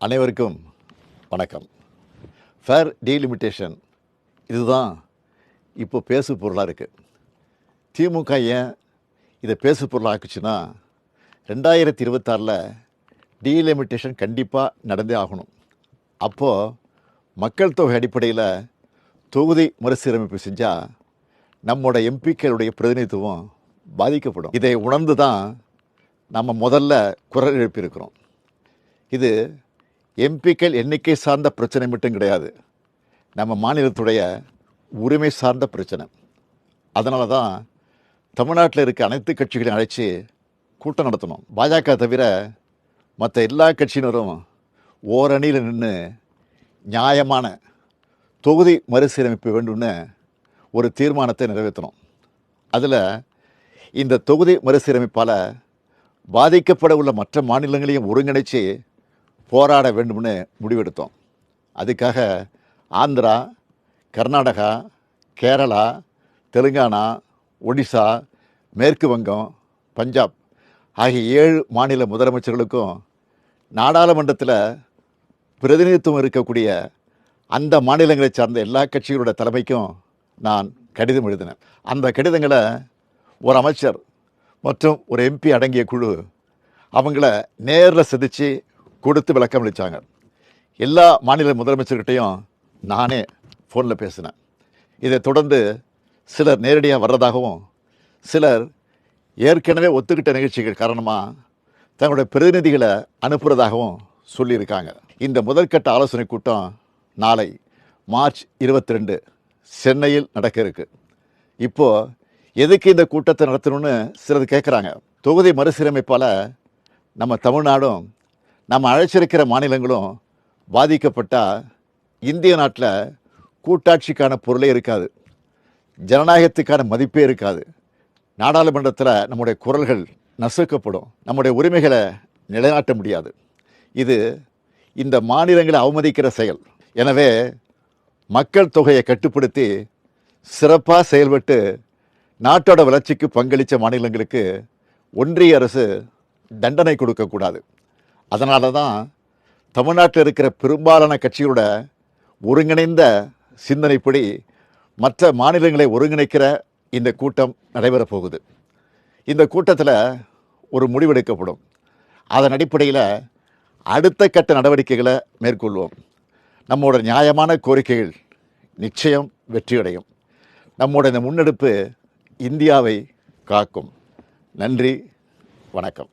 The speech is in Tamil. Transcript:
அனைவருக்கும் வணக்கம். ஃபேர் டீலிமிட்டேஷன் இதுதான் இப்போ பேசு பொருளாக இருக்குது. திமுக ஏன் இதை பேசு பொருளாக ஆக்குச்சுன்னா 2026 டீலிமிட்டேஷன் கண்டிப்பாக நடந்தே ஆகணும். அப்போது மக்கள் தொகை அடிப்படையில் தொகுதி மறுசீரமைப்பு செஞ்சால் நம்மோட எம்பிக்களுடைய பிரதிநிதித்துவம் பாதிக்கப்படும். இதை உணர்ந்து தான் நம்ம முதல்ல குரல் எழுப்பியிருக்கிறோம். இது எம்பிக்கள் எண்ணிக்கை சார்ந்த பிரச்சனை மட்டும் கிடையாது, நம்ம மாநிலத்துடைய உரிமை சார்ந்த பிரச்சனை. அதனால தான் தமிழ்நாட்டில் இருக்க அனைத்து கட்சிகளையும் அழைச்சி கூட்டம் நடத்தணும். பாஜக தவிர மற்ற எல்லா கட்சியினரும் ஓரணியில் நின்று நியாயமான தொகுதி மறுசீரமைப்பு வேண்டும்னு ஒரு தீர்மானத்தை நிறைவேற்றணும். அதில் இந்த தொகுதி மறுசீரமைப்பால் பாதிக்கப்பட உள்ள மற்ற மாநிலங்களையும் ஒருங்கிணைச்சு போராட வேண்டும்னு முடிவெடுத்தோம். அதுக்காக ஆந்திரா, கர்நாடகா, கேரளா, தெலுங்கானா, ஒடிசா, மேற்கு வங்கம், பஞ்சாப் ஆகிய 7 மாநில முதலமைச்சர்களுக்கும் நாடாளுமன்றத்தில் பிரதிநிதித்துவம் இருக்கக்கூடிய அந்த மாநிலங்களை சார்ந்த எல்லா கட்சிகளோட தலைமைக்கும் நான் கடிதம் எழுதினேன். அந்த கடிதங்களை ஒரு அமைச்சர் மற்றும் ஒரு எம்பி அடங்கிய குழு அவங்கள நேரில் சந்தித்து கொடுத்து விளக்கம் அளித்தாங்க. எல்லா மாநில முதலமைச்சர்கிட்டையும் நானே ஃபோனில் பேசினேன். இதை தொடர்ந்து சிலர் நேரடியாக வர்றதாகவும் சிலர் ஏற்கனவே ஒத்துக்கிட்ட நிகழ்ச்சிகள் காரணமாக தங்களுடைய பிரதிநிதிகளை அனுப்புகிறதாகவும் சொல்லியிருக்காங்க. இந்த முதற்கட்ட ஆலோசனை கூட்டம் நாளை மார்ச் 22 சென்னையில் நடக்க இருக்கு. இப்போது எதுக்கு இந்த கூட்டத்தை நடத்தணும்னு சிலர் கேட்குறாங்க. தொகுதி மறுசீரமைப்பால் நம்ம தமிழ்நாடும் நம்ம அழைச்சிருக்கிற மாநிலங்களும் பாதிக்கப்பட்டால் இந்திய நாட்டில் கூட்டாட்சிக்கான பொருளே இருக்காது, ஜனநாயகத்துக்கான மதிப்பே இருக்காது. நாடாளுமன்றத்தில் நம்முடைய குரல்கள் நசுக்கப்படும், நம்முடைய உரிமைகளை நிலைநாட்ட முடியாது. இது இந்த மாநிலங்களை அவமதிக்கிற செயல். எனவே மக்கள் தொகையை கட்டுப்படுத்தி சிறப்பாக செயல்பட்டு நாட்டோட வளர்ச்சிக்கு பங்களித்த மாநிலங்களுக்கு ஒன்றிய அரசு தண்டனை கொடுக்கக்கூடாது. அதனால தான் தமிழ்நாட்டில் இருக்கிற பெரும்பாலான கட்சிகளோட ஒருங்கிணைந்த சிந்தனைப்படி மற்ற மாநிலங்களை ஒருங்கிணைக்கிற இந்த கூட்டம் நடைபெறப் போகுது. இந்த கூட்டத்தில் ஒரு முடிவெடுக்கப்படும். அதன் அடிப்படையில் அடுத்த கட்ட நடவடிக்கைகளை மேற்கொள்வோம். நம்மோட நியாயமான கோரிக்கைகள் நிச்சயம் வெற்றியடையும். நம்மோட இந்த முன்னெடுப்பு இந்தியாவை காக்கும். நன்றி, வணக்கம்.